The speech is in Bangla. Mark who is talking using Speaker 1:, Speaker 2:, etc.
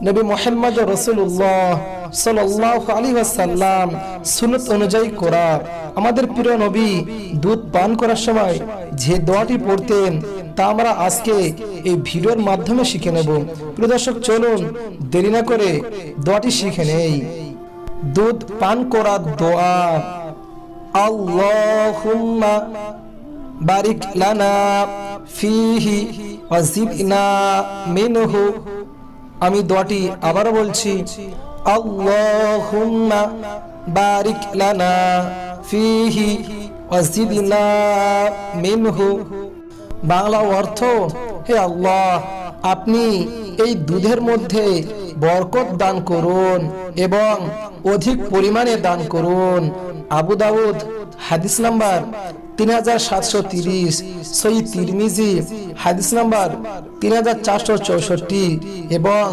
Speaker 1: নবী মুহাম্মদ রাসূলুল্লাহ সাল্লাল্লাহু আলাইহি ওয়াসাল্লাম সুন্নাত অনুযায়ী করা। আমাদের প্রিয় নবী দুধ পান করার সময় যে দোয়াটি পড়তেন তা আমরা আজকে এই ভিডিওর মাধ্যমে শিখে নেব। প্রিয় দর্শক, চলুন দেরি না করে দোয়াটি শিখে নেই। দুধ পান করার দোয়া। আল্লাহুম্মা বারিক লানা ফিহি ওয়া জিদনা মিনহু। আমি দোয়াটি আবারও বলছি, আল্লাহুম্মা বারিক লানা ফিহি ওয়া জিদনা মিনহু। বাংলা অর্থ, হে আল্লাহ, আপনি এই দুধের মধ্যে বরকত দান করুন এবং অধিক পরিমাণে দান করুন। আবু দাউদ হাদিস নাম্বার 3730, সহিহ তিরমিজি হাদিস নাম্বার 3464 এবং